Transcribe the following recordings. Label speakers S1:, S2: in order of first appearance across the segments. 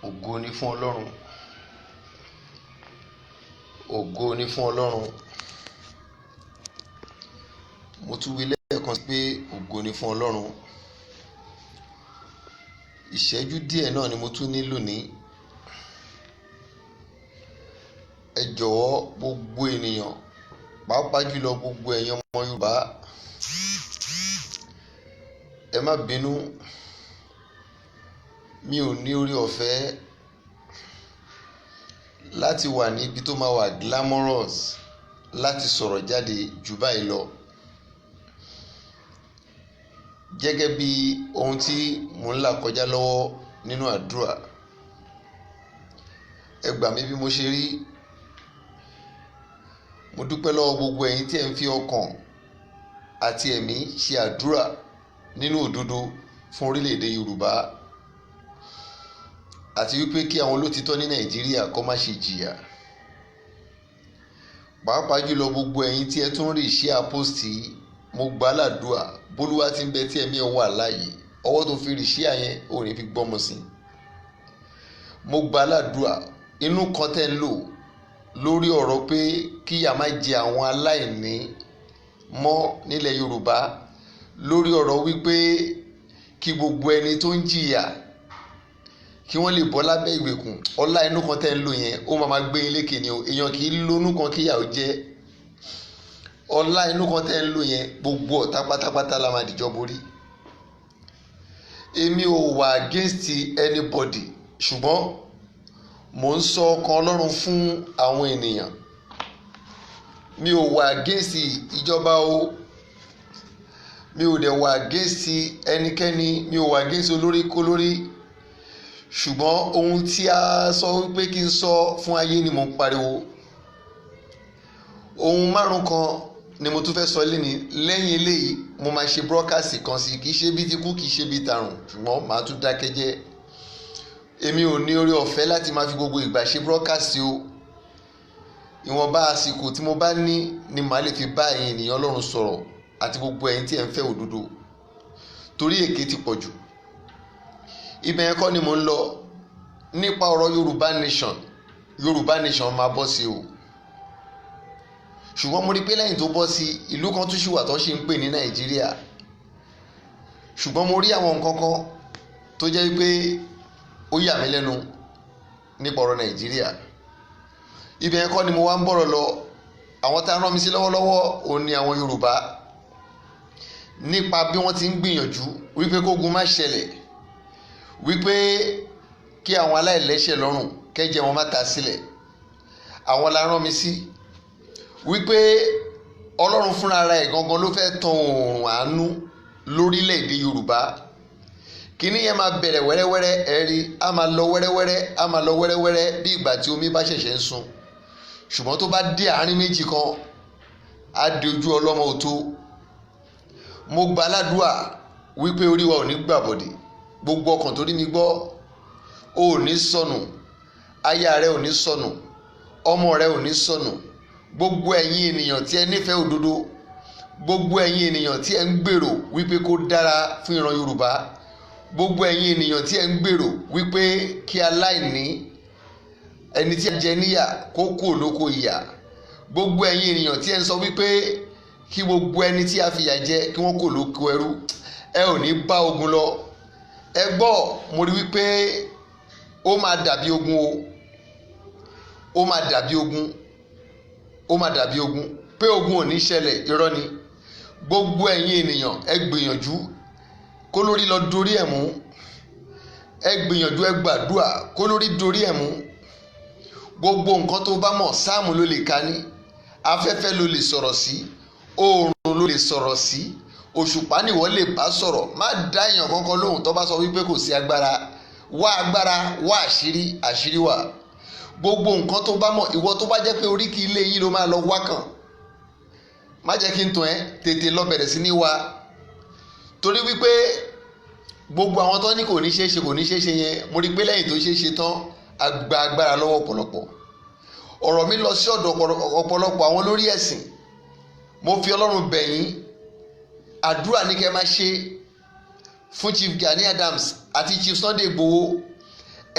S1: Ògo ni fún Ọlọ́run. Ògo ni fún Ọlọ́run. Mo tún wí lẹ́ẹ̀kan pé ògo ni fún Ọlọ́run. Ìṣẹ́jú díẹ̀ náà ni mo tún nílò ní. Ẹ jọ̀wọ́ gbogbo ènìyàn, pàápàá jùlọ gbogbo ẹ̀yin ọmọ Yorùbá, ẹ má bínú, mi ò ní orí ọ̀fẹ́ láti wà ní ibi tó máa wà glamorous láti sọ̀rọ̀ jáde jù báyìí lọ. Gẹ́gẹ́ bí ohun tí mò ń là kọjá lọ́wọ́ nínú àdúrà, ẹ gbà mí bí mo ṣe rí. Mo dúpẹ́ lọ́wọ́ gbogbo ẹ̀yin tí ẹ ń fi ọkàn àti ẹ̀mí ṣe àdúrà nínú òdodo fún orílẹ̀-èdè Yorùbá, àti wípé kí àwọn olótìtọ́ ní Nàìjíríà kó má ṣe jìyà. Pàápàá jùlọ gbogbo ẹ̀yin tí ẹ tún rí iṣẹ́ àpọ́stì, mo gbà ládùúà bólúwa tí ń bẹ tí ẹ̀mí ẹ̀ wà láàyè, ọwọ́ tó fi rí iṣẹ́ àyẹn ò ní fi gbọ́mọ sí. Mo gbà ládùúà inú kan tẹ́ ń lò lórí ọ̀rọ̀ pé kíyà má jẹ àwọn aláìní mọ́ nílẹ̀ Yorùbá, lórí ọ̀rọ̀ wípé kí gbogbo ẹni tó ń jìyà kí wọ́n lè bọ́ lábẹ́ ìgbèkùn. Ọlá inú kan tẹ́ ń lò yẹn ó máa gbé yín lékè ni o. Èèyàn kì í lónú kan kíyà ó jẹ. Ọlá inú kan tẹ́ ń lò yẹn gbogbo ọ̀tá pátápátá la máa dìjọ borí. Èmi ò wà against anybody, ṣùgbọ́n mò ń sọ ọkàn Ọlọ́run fún àwọn ènìyàn. Mi ò wà against ìjọba o, mi ò dẹ̀ wà against ẹnikẹ́ni, mi ò wà against olórí kólórí, ṣùgbọ́n ohun tí a sọ wípé kí n sọ fún ayé ni mò ń pariwo. Ohun márùn kan ni mo tún fẹ́ sọ lẹ́yìn eléyìí. Mo máa ṣe broadcast kan sí, kì í ṣe bí ti kú, kì í ṣe bí tarùn, ṣùgbọ́n màá tún dákẹ́ jẹ́. Èmi ò ní orí ọ̀fẹ́ láti máa fi gbogbo ìgbà ṣe broadcast o. Ìwọ̀nba àsìkò tí mo bá ní ni màá lè fi bá ẹ̀yin ènìyàn Ọlọ́run sọ̀rọ̀, àti gbogbo ẹ̀yin tí ẹ̀ ń fẹ́ òdodo, torí èké ti pọ̀ jù. Ibẹ̀ yẹn kọ́ ni mò ń lọ nípa ọ̀rọ̀ Yorùbá nation. Yorùbá nation máa bọ́ sí o, ṣùgbọ́n mo rí pé lẹ́yìn tó bọ́ sí, ìlú kan tún ṣì wà tó ṣe ń pè ní Nàìjíríà. Ṣùgbọ́n mo rí àwọn nǹkan kan tó jẹ́ pé ó yà mí lẹ́nu nípa ọ̀rọ̀ Nàìjíríà. Ibẹ̀ yẹn kọ́ ni mo wá ń bọ̀rọ̀ lọ. Àwọn tá a rán mi sí lọ́wọ́lọ́wọ́ òun ni àwọn Yorùbá, nípa bí wọ́n ti ń gbìyànjú wípé kógun má ṣẹlẹ̀, wípé kí àwọn aláìlẹ́ṣẹ̀ lọ́rùn kẹ́jẹ́ wọn má ta sílẹ̀. Àwọn la rán mi sí, wípé Ọlọ́run fúnra ara ẹ̀ gangan ló fẹ́ tan oòrùn àánú lórílẹ̀‐èdè Yorùbá. Kíní yẹn máa bẹ̀rẹ̀ wẹ́rẹ́wẹ́rẹ́, ẹ̀rí á máa lọ wẹ́rẹ́wẹ́rẹ́, á máa lọ wẹ́rẹ́wẹ́rẹ́ bí ìgbà tí omi bá ṣẹ̀ṣẹ̀ ń sun. Ṣùgbọ́n tó bá dé àárín méjì kan, á di ojú ọlọ́mọ òtó. Mo gbà ládùúà wípé orí wa ò ní gbàbọ̀dè. Gbogbo ọkàn tó rí mi gbọ́, o ò ní sọnù, aya rẹ ò ní sọnù, ọmọ rẹ ò ní sọnù. Gbogbo ẹ̀yin ènìyàn tí ẹ nífẹ̀ẹ́ òdodo, gbogbo ẹ̀yin ènìyàn tí ẹ ń gbèrò wípé kó dára fún ìran Yorùbá, gbogbo ẹ̀yin ènìyàn tí ẹ ń gbèrò wípé kí aláìní, ẹni tí ẹ jẹ níyà kó kú olóko ìyà, gbogbo ẹ̀yin ènìyàn tí ẹ ń sọ wípé kí gbogbo ẹni tí a fìyà jẹ kí wọ́n kó lóko ẹrú, ẹ ò ní bá ogun lọ. Ẹ gbọ́, mo rí wípé ó máa dàbí ogun o, ó máa dàbí ogun, ó máa dàbí ogun. Pé ogun ò ní ṣẹlẹ̀, irọ́ ni. Gbogbo ẹ̀yin ènìyàn ẹ gbìyànjú kó lórí lọ dorí ẹ̀ mú. Ẹ gbìyànjú, ẹ gbàdúrà kó lórí dorí ẹ̀ mú. Gbogbo nǹkan tó bá mọ̀, sáàmù ló lè ka ní, afẹ́fẹ́ ló lè sọ̀rọ̀ sí, oòrùn ló lè sọ̀rọ̀ sí, òṣùpá nìwọ lè bá sọ̀rọ̀. Má dá èèyàn kankan lóhùn tó bá sọ wípé kò sí agbára. Wá agbára, wá àṣírí, àṣírí wà. Gbogbo nǹkan tó bá mọ̀, ìwọ tó bá jẹ́ pé oríkì ilé yín ló máa lọ wá kàn, má jẹ́ kí n tàn ẹ́, tètè lọ bẹ̀rẹ̀ sí ní wá. Torí wípé gbogbo àwọn tó ní kò ní ṣeéṣe kò ní ṣeéṣe yẹn, mo rí pé lẹ́yìn tó ṣeéṣe tán, agba agbára lọ́wọ́ ọ̀pọ̀lọpọ̀. Ọ̀rọ̀ mi lọ sí ọ̀dọ̀ ọ̀pọ̀lọpọ̀ àwọn olórí ẹ̀sìn. Mo fi Ọlọ́run bẹ̀ yín, àdúrà ní kẹ́ máa ṣe fún Chief Gani Adams àti Chief Sunday Igboho.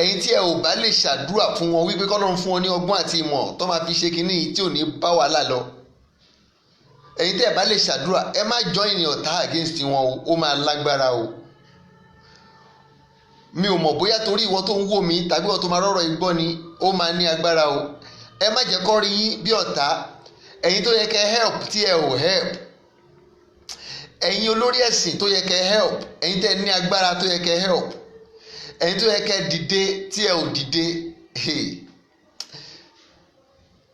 S1: ẹ̀yin tí ẹ ò bá lè ṣàdúrà fún wọn wípé kọ́lọ́run fún wọn ní ọgbọ́n àti ìmọ̀ tó máa fi ṣe kínní tí ò ní bá wàhálà lọ, ẹ̀yin tí ẹ bá lè ṣàdúrà ẹ má join ọ̀tá against wọn ó máa lágbára o. mi ò mọ̀ bóyá torí ìwọ tó ń wò mí tàbí ìwọ tó máa rọ̀rọ̀ igbó ni ó máa ní agbára o. ẹ má jẹ́ kó rí yín bí ọ̀tá. ẹ̀yin tó yẹ kẹ́ help tí ẹ ò help, ẹ̀yin olórí ẹ̀sìn tó yẹ kẹ́ help, ẹ̀yin tẹ́ ní agbára tó yẹ kẹ́ help, ẹ̀yin tó yẹ kẹ́ dìde tí ẹ ò dìde,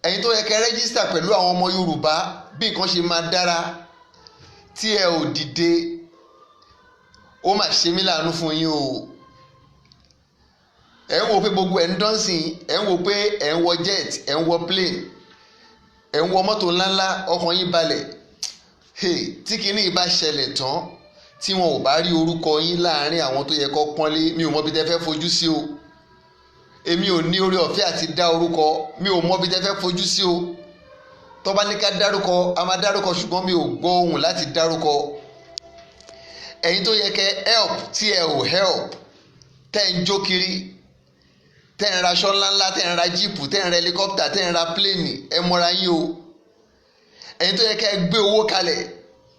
S1: ẹ̀yin tó yẹ kẹ́ rẹ́gísítà pẹ̀lú àwọn ọmọ Yorùbá bí nǹkan ṣe máa dára tí ẹ ò dìde. ó mà ṣe mí láàánú fún yín o. ẹ ń wo pé gbogbo ẹ̀ ń dọ́nsìn, ẹ ń wo pé ẹ ń wọ jet, ẹ ń wọ plane, ẹ ń wọ mọ́tò ńláńlá, ọkàn yín balẹ̀. tí kinní bá ṣẹlẹ̀ tán tí wọn ò bá rí orúkọ yín láàárín àwọn tó yẹ kó pọ́nlé, mi ò mọ bí tẹ́ fẹ́ fojú sí o. èmi ò ní oore ọ̀fẹ́ àti dá orúkọ, mi ò mọ bí tẹ́ fẹ́ fojú sí o. tó bá ní ká dárúkọ a máa dárúkọ, ṣùgbọ́n mi ò gbọ́ ohùn láti dárúkọ. ẹ̀yin tó yẹ kẹ́ help tí ẹ ò help, tẹ́ ń jó kiri, tẹ́ ń ra aṣọ ńláńlá, tẹ́ ń ra jíìpù, tẹ́ ń ra helicopter, tẹ́ ń ra pléènì, ẹ mọ́ra yín o. ẹ̀yin tó yẹ kẹ́ gbé owó kalẹ̀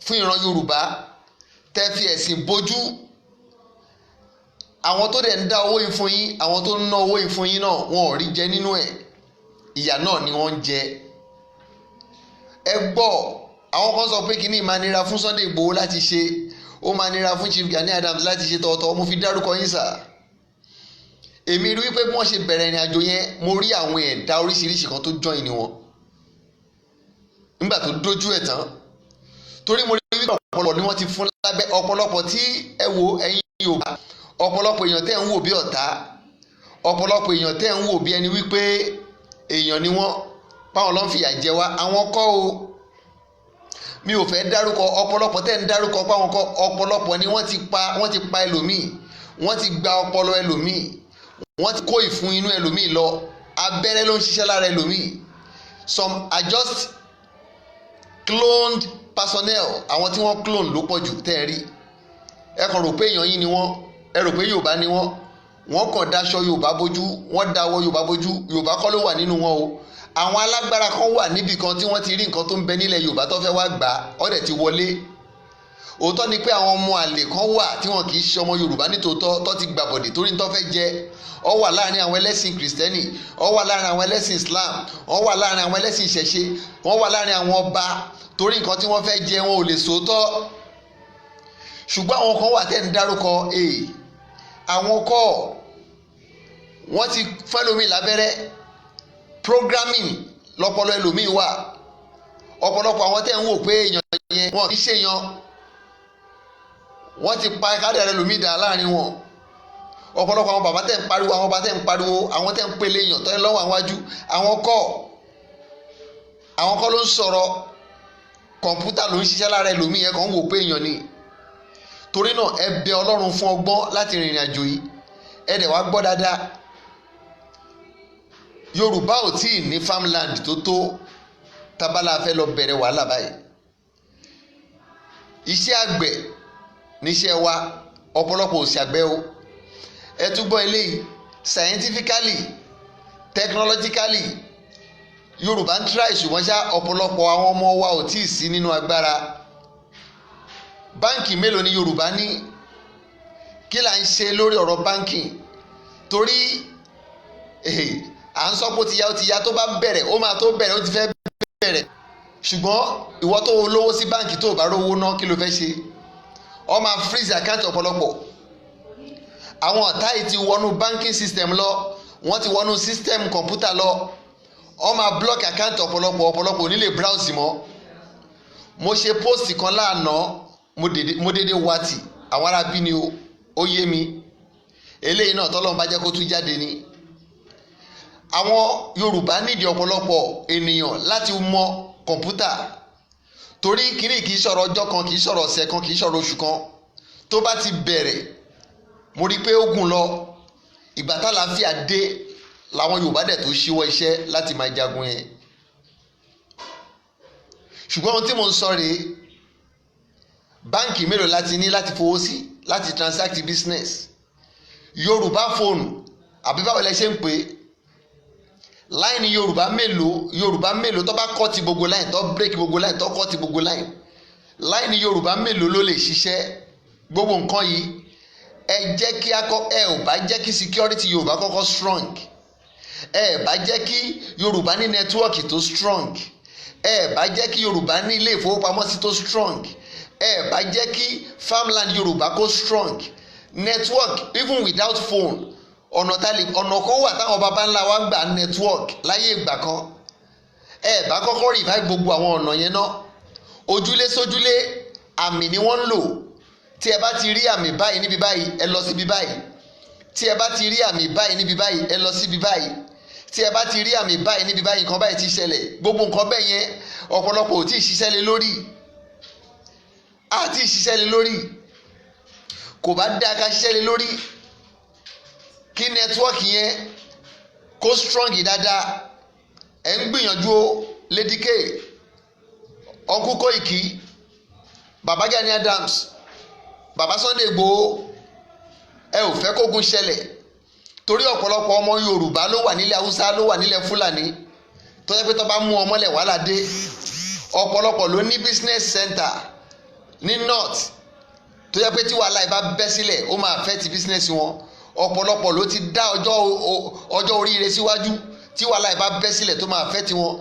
S1: fún ìran Yorùbá, tẹ́ fi ẹ̀sìn bójú. àwọn tó dẹ̀ ń dá owó yìí fún yín, àwọn tó ń ná owó yìí fún yín náà wọn ò rí jẹ nínú ẹ̀, ìyà náà ni wọ́n ń jẹ. ẹ gbọ́, àwọn kan sọ pé kíní máa nira fún Sunday Igboho láti ṣe, ó máa nira fún Chief Gani Adams láti ṣe tọ̀ọ̀tọ̀. mo fi dárúkọ yín sà. èmi rí wípé bí wọ́n ṣe bẹ̀rẹ̀ ìrìn àjò yẹn, mo rí àwọn ẹ̀dá oríṣiríṣi kan tó join ni wọn nígbà tó dójú ẹ̀ tán. torí mo rí wípé ọ̀pọ̀lọpọ̀ ni wọ́n ti fún lábẹ́, ọ̀pọ̀lọpọ̀ tí ẹ wo ẹ̀yin Yorùbá, ọ̀pọ̀lọpọ̀ èèyàn tẹ́ ń wò bí ọ̀tá, ọ̀pọ̀lọpọ̀ èèyàn tẹ́ ń wò bí ẹni wípé èèyàn ni wọ́n, báwọn ló ń fìyà jẹ wá, àwọn kọ́ o. mi ò fẹ́ dárúkọ ọ̀pọ̀lọpọ̀ tẹ́ ń dárúkọ páwọn kọ́, ọ̀pọ̀lọpọ̀ ni wọ́n ti pa ẹlòmíì, wọ́n ti gba ọpọlọ ẹlòmíì, wọ́n ti kó ìfun inú ẹlòmíì lọ, abẹ́rẹ́ ló ń ṣiṣẹ́ lára ẹlòmíì. some are just cloned personnel, àwọn tí wọ́n clone ló pọ̀ jù tẹ́ ẹ rí. ẹ kàn rò pé èèyàn yín ni wọ́n, ẹ rò pé Yorùbá ni wọ́n kàn daṣọ Yorùbá bójú, wọ́n dáwọ́ Yorùbá bójú. Yorùbá kọ́ ló wà nínú wọn o. àwọn alágbára kan wà níbì kan tí wọ́n ti rí nǹkan tó ń bẹ nílẹ̀ Yorùbá tó fẹ́ wá gbà á, ó dẹ̀ ti wọlé. òótọ́ ni pé àwọn ọmọ àlè kan wà tí wọn kì í ṣe ọmọ Yorùbá nítòótọ́, tó ti gbàbọ̀dè torí tó fẹ́ jẹ. ó wà láàrin àwọn ẹlẹ́sìn Kìrìsìtẹ́nì, ó wà láàrin àwọn ẹlẹ́sìn Islam, ó wà láàrin àwọn ẹlẹ́sìn ìṣẹ̀ṣe, wọ́n wà láàrin àwọn ọba, torí nǹkan tí wọ́n fẹ́ jẹ wọn ò lè sòótọ́. ṣùgbọ́n àwọn kan wà tẹ́ ń dárúkọ, àwọn kọ́ wọ́n ti fún ẹlòmíì lábẹ́rẹ́, programming lọ́pọlọ ẹlòmíì wà. ọ̀pọ̀lọpọ̀ àwọn tẹ́ ń wò pé èèyàn yẹn wọn kì í ṣèyàn, wọ́n ti pa kádàrá ẹlòmíì dà láàrin wọn. ọ̀pọ̀lọpọ̀ àwọn bàbá tẹ́ ń pariwo, àwọn ọba tẹ́ ń pariwo, àwọn tẹ́ ń pèlè èèyàn tẹ́ lọ́wọ́ àwọn wájú, àwọn kọ́ ló ń sọ̀rọ̀, kọ̀ǹpútà ló ń ṣiṣẹ́ lára ẹlòmíì yẹn kàn ń wò pé èèyàn ni. torí náà ẹ bẹ Ọlọ́run fún ọgbọ́n láti rìnrìn àjò yìí. ẹ dẹ̀ wá gbọ́ dáadáa, Yorùbá ò tí ì ní farmland tó tó tábàlà fẹ́ lọ bẹ̀rẹ̀ wàhálà báyìí. iṣẹ́ àgbẹ̀ níṣẹ́ wa, ọ̀pọ̀lọpọ̀ ò sí àgbẹ̀ o. ẹ tún gbọ́ eléyìí, scientifically, technologically, Yorùbá ń try, ṣùgbọ́n ṣá ọ̀pọ̀lọpọ̀ àwọn ọmọ wa ò tí ì sí nínú agbára. báǹkì mélòó ni Yorùbá ní? kí là ń ṣe lórí ọ̀rọ̀ báǹkì? torí à ń sọ pé ó ti ya tó bá bẹ̀rẹ̀, ó máa tó bẹ̀rẹ̀, ó ti fẹ́ bẹ̀rẹ̀. ṣùgbọ́n ìwọ tó lówó sí báǹkì tó bá rówó ná, kí ló fẹ́ ṣe? ó máa freeze account ọ̀pọ̀lọpọ̀. àwọn ọ̀tá yìí ti wọnú banking system lọ, wọ́n ti wọnú system kọ̀ǹpútà lọ, ó máa block account ọ̀pọ̀lọpọ̀ ò ní lè browse mọ́. mo ṣe post kan lánàá, mo dédé wati àwọn ará bí ni ó yé mi. eléyìí náà tọ́lọ́run bá jẹ́ kó tún jáde ni. àwọn Yorùbá nídìí ọ̀pọ̀lọpọ̀ ènìyàn láti mọ kọ̀ǹpútà, torí kiri kì í sọ̀rọ̀ ọjọ́ kan, kì í sọ̀rọ̀ ọ̀sẹ̀ kan, kì í sọ̀rọ̀ oṣù kan. tó bá ti bẹ̀rẹ̀, mo rí i pé ó gùn lọ. ìgbà tálàáfíà dé làwọn Yorùbá dẹ̀ tó ṣíwọ́ iṣẹ́ láti máa jagun yẹn. ṣùgbọ́n ohun tí mo ń sọ rèé, báǹkì mélòó láti ní láti fowó sí láti transact business? Yorùbá phone àbí báwo lẹ ṣe ń pè é láìní Yorùbá mélòó tó bá kọ́ ti gbogbo láìn tó break gbogbo láìn tó kọ́ ti gbogbo láìn láìní Yorùbá mélòó ló lè ṣiṣẹ́ gbogbo nǹkan yìí ẹ jẹ́ kí ẹ ò bá jẹ́ kí security Yorùbá kọ́kọ́ strong ẹ bá jẹ́ kí Yorùbá ní network tó strong ẹ bá jẹ́ kí Yorùbá ní ilé ìfowópamọ́sí tó strong ẹ bá jẹ́ kí farmland Yorùbá kó strong network even without phone ọ̀nà kan wà táwọn baba ńlá wa gbà network láyé ìgbà kan ẹ bá kọ́kọ́ revive gbogbo àwọn ọ̀nà yẹn náà ojúlé sójúlé àmì ni wọ́n ń lò tí ẹ bá ti rí àmì báyìí níbi báyìí ẹ lọ síbi báyìí tí ẹ bá ti rí àmì báyìí níbi báyìí ẹ lọ síbi báyìí tí ẹ bá ti rí àmì báyìí níbi báyìí nǹkan báyìí ti ṣẹlẹ̀ gbogbo nǹkan bẹ́ẹ̀ yẹn ọ̀pọ̀lọpọ̀ ò tí ì ṣiṣẹ́ lé lórí àti ìṣiṣẹ́ lé lórí kò bá dá ká ṣiṣẹ́ lé lórí kí nẹ́tíwọ́ọ̀kì yẹn kó strong dáadáa ẹ̀ ń gbìyànjú o Lady K Uncle Koiki Baba Gani Adams Baba Sunday Igboho ẹ ò fẹ́ kógun ṣẹlẹ̀ torí ọ̀pọ̀lọpọ̀ ọmọ Yorùbá ló wà nílẹ̀ Haúsá ló wà nílẹ̀ Fúlàní tó yẹ pé tó bá mú ọmọlẹ̀ wàhálà dé ọ̀pọ̀lọpọ̀ ló ní business center ní north tó yẹ pé tí wàhálà yìí bá bẹ́ sílẹ̀ ó máa affect business wọn ọ̀pọ̀lọpọ̀ ló ti dá ọjọ́ oríire síwájú tí wàhálà yìí bá bẹ́ sílẹ̀ tó máa affect wọn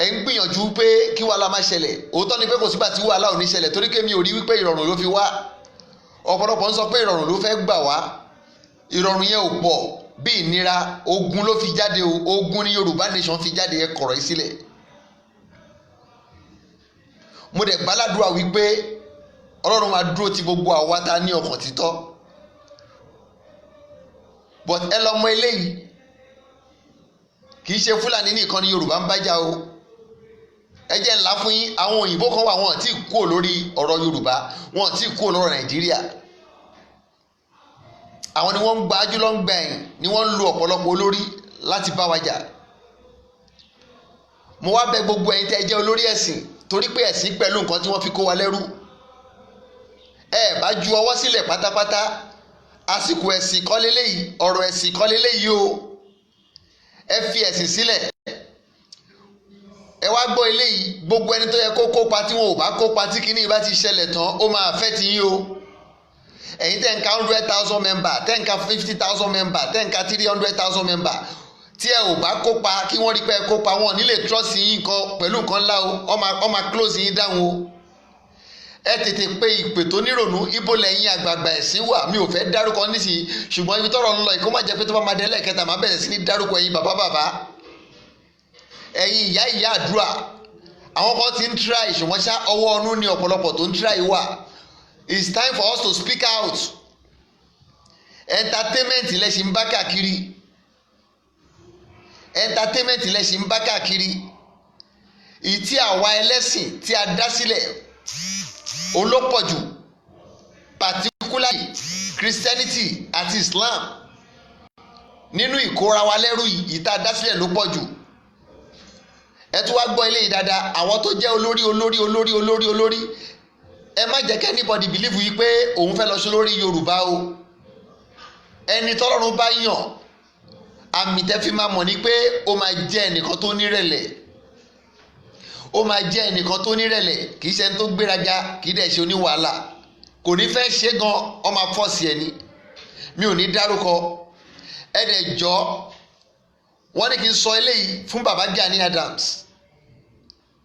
S1: ẹ̀ ń gbìyànjú pé kí wàhálà má ṣẹlẹ̀ òótọ́ ni pé kò sígbà tí wàhálà ò ní ṣẹlẹ̀ torí kémi ò rí wípé ìrọ̀rùn ló fi wá ọ̀pọ̀lọpọ̀ ń sọ pé ìrọ̀rùn ló fẹ́ gbà wá ìrọ̀rùn yẹn ò pọ̀ bí ìnira ogun ló fi jáde ogun ní Yorùbá nation fi jáde ẹ kọ̀rọ̀ yìí sílẹ̀ mo dẹ̀ gbàládùra wípé Ọlọ́run máa dúró ti gbogbo àwa tá ní ọkàn títọ́ but ẹ lọ mọ eléyìí kì í ṣe Fúlàní nìkan ni Yorùbá ń bájà o ẹ jẹ́ ńlá fún yín àwọn òyìnbó kan wà wọn tí kú lórí ọ̀rọ̀ Yorùbá wọn tí kú lọ́rọ̀ Nàìjíríà àwọn ni wọ́n ń gbájú ló ń gbẹ̀yìn ni wọ́n ń lo ọ̀pọ̀lọpọ̀ olórí láti bá wa jà mo wá bẹ̀ gbogbo ẹ̀yin tẹ́ ẹ jẹ́ olórí ẹ̀sìn torí pé ẹ̀sìn pẹ̀lú nǹkan tí wọ́n fi kó wa lẹ́rú ẹ bá ju ọwọ́ sílẹ̀ pátápátá àsìkò ẹ̀sìn kọ́ leléyìí ọ̀rọ̀ ẹ̀sìn kọ́ leléyìí o ẹ fi ẹ̀sìn sílẹ̀ ẹ wá gbọ́ eléyìí gbogbo ẹni tó yẹ kó kópa tí wọn ò bá kópa tí kinní bá ti ṣẹlẹ̀ tán ó máa fẹ́ ti yín o ẹ̀yin tẹ́ ń ka 100,000 member tẹ́ ń ka 50,000 member tẹ́ ń ka 300,000 member tí ẹ ò bá kópa kí wọ́n rí pé ẹ kópa wọn nílé trust yín nǹkan pẹ̀lú nǹkan ńlá o ọ máa close yín down o ẹ tètè pé ìpè tó nírònú ibo lẹ́yìn àgbààgbà ẹ̀sìn wà mi ò fẹ́ dárúkọ nísìnyí ṣùgbọ́n ibi tọ́rọ̀ ń lọ ìkó má jẹ́ pé tó bá máa dé lẹ́ẹ̀kẹta máa bẹ̀rẹ̀ sí ní dárúkọ ẹ̀yin bàbá ẹ̀yin ìyá àdúrà àwọn kan ti ń try ṣùgbọ́n ṣá ọwọ́ ọnú ni ọ̀pọ̀lọpọ̀ tó ń try wà it's time for us to speak out entertainment lẹ́sìn ń bá káàkiri entertainment lẹ́sìn ń bá káàkiri ìtí àwa ẹlẹ́sìn tí a dá sílẹ̀ olópọ̀jù particularly Christianity àti Islam nínú ìkóra wa lẹ́rú ìta dásílẹ̀ ló pọ̀ jù ẹ tún wá gbọ́ eléyìí dáadáa àwọn tó jẹ́ olórí ẹ má jẹ́ kí anybody believe yìí pé òun fẹ́ lọ sí lórí Yorùbá o ẹni tọ́lọ́run bá yàn àmì tẹ́ fi máa mọ̀ ní pé ó máa jẹ́ ẹnìkan tó nírẹ̀lẹ̀ ó máa jẹ́ ẹnìkan tó nírẹ̀lẹ̀ kì í ṣe ẹni tó gbéraga kì í dẹ̀ ṣe oníwàhálà kò ní fẹ́ ṣe gan ọ máa fọ́ sí ẹni mi ò ní dárúkọ ẹ̀dẹ̀ jọ wọ́n ní kí n sọ eléyìí fún Baba Gani Adams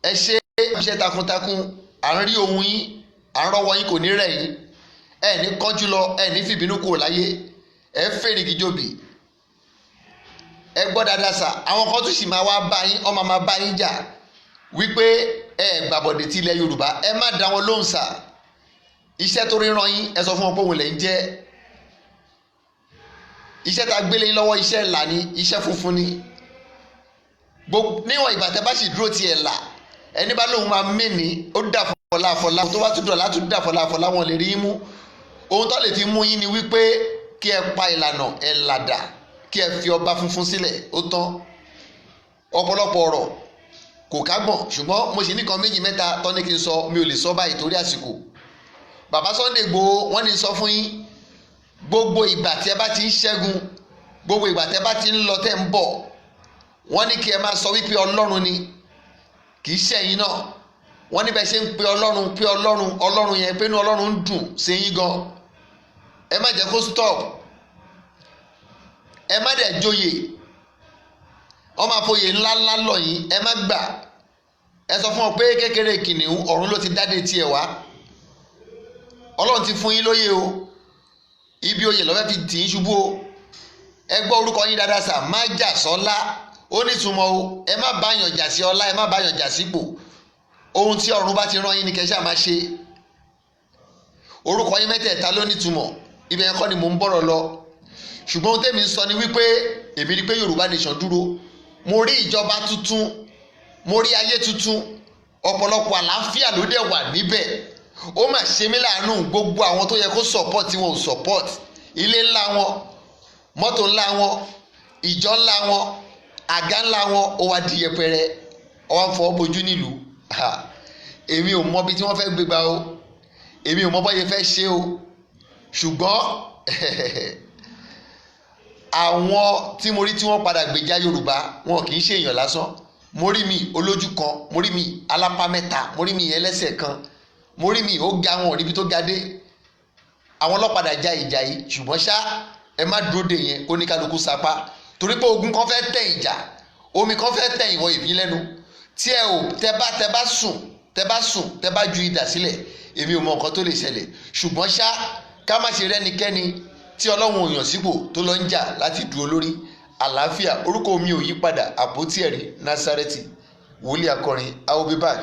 S1: ẹ ṣe iṣẹ́ takuntakun à ń rí ohun yín à ń rọ́wọ́ yín kò ní rẹ̀ yín ẹ ní kánjú lọ ẹ ní fìbínú kúrò láyé ẹ fèrè gíjòbì ẹ gbọ́ dáadáa sà àwọn kan tún sì máa wá bá yín ọmọ máa bá yín jà wípé ẹ gbàbọ̀dé ti ilẹ̀ Yorùbá ẹ má dá wọn lóhùn sà iṣẹ́ tó ríran yín ẹ sọ fún wọn pé òun lè ń jẹ́ iṣẹ́ tá a gbélé yín lọ́wọ́ iṣẹ́ ńlá ni iṣẹ́ funfun ni níwọ̀n ìgbà tẹ́ bá sì dúró tiẹ̀ là ẹni bá lóun máa mẹ́ni ó dà fọláfọlá tó bá tún dọ̀ látún dà fọláfọlá wọn lè rí yín mú ohun tó lè fi mú yín ni wípé kí ẹ pa ìlànà ẹ̀ làdà kí ẹ fi ọba funfun sílẹ̀ ó tán ọ̀pọ̀lọpọ̀ ọ̀rọ̀ kò kágbọ̀n ṣùgbọ́n mo sì nìkan méjì mẹ́ta tọ́ ní kí n sọ mi ò lè sọ báyìí torí àsìkò Baba Sunday Igboho wọ́n ní sọ fún yín gbogbo ìgbà tí ẹ bá ti ń ṣẹ́gun gbogbo ìgbà tẹ́ bá ti ń lọ tẹ́ ń bọ̀ wọ́n ní kí ẹ máa sọ wípé ọlọ́run ni kì í ṣẹ̀yin náà wọ́n ní bẹ́ẹ̀ ṣe ń pe ọlọ́run yẹn pé inú ọlọ́run ń dùn sí yín gan ẹ má jẹ́ kó stop ẹ má dẹ̀ joyè wọ́n máa foyè ńláńlá lọ yín ẹ má gbà ẹ sọ fún ọ pé kékeré kìnìún ọ̀run ló ti dáde tiẹ̀ wá ọlọ́run ti fún yín lóyè o ibi oyè lọ́fẹ́ fi tì í ṣubú o ẹ gbọ́ orúkọ yín dáadáa sà má jà sọ́lá ó nítumọ̀ o ẹ má báyàn jà sí ọlá ẹ má báyàn jà sípò ohun tí ọ̀run bá ti rán yín ni kẹ́ ṣáà máa ṣe orúkọ yín mẹ́tẹ̀ẹ̀ta ló nítumọ̀ ibẹ̀ yẹn kọ́ ni mò ń bọ̀rọ̀ lọ ṣùgbọ́n ohun tẹ́mi ń sọ ni wípé èmi rí pé Yorùbá nation dúró mo rí ìjọba tuntun mo rí ayé tuntun ọ̀pọ̀lọpọ̀ àlàáfíà ló dẹ̀ wà níbẹ̀ ó mà ṣe mí láàánú gbogbo àwọn tó yẹ kó support tí wọn ò support ilé ńlá wọn mọ́tò ńlá wọn ìjọ ńlá wọn àga ńlá wọn ó wá di yẹpẹrẹ ó wá ń fọwọ́ bojú nílùú èmi ò mọ bí tí wọ́n fẹ́ gbégbá o èmi ò mọ bọ́yẹ fẹ́ ṣe o ṣùgbọ́n àwọn tí mo rí tí wọ́n padà gbèjà Yorùbá wọn kì í ṣe èèyàn lásán mo rí mi olójú kan mo rí mi alápá mẹ́ta mo rí mi ẹlẹ́sẹ̀ kan mo rí mi ó ga wọn níbi tó ga dé àwọn ọlọ́padà ja ìjà yìí ṣùgbọ́n ṣá ẹ má dúró dè yẹn kó ní kálukú sapá torí pé ogun kan fẹ́ tẹ̀ ìjà omi kan fẹ́ tẹ̀ ìwọ ìbí lẹ́nu tí ẹ ò tẹ bá ju idà sílẹ̀ èmi ò mọ nǹkan tó lè ṣẹlẹ̀ ṣùgbọ́n ṣá ká má ṣe rẹ́nikẹ́ni tí Ọlọ́run ò yàn sípò tó lọ ń jà láti dúró lórí àlàáfíà orúkọ mi ò yí padà àpótí ẹ̀rí Násárẹ́tì wòlíì akọrin I will be back.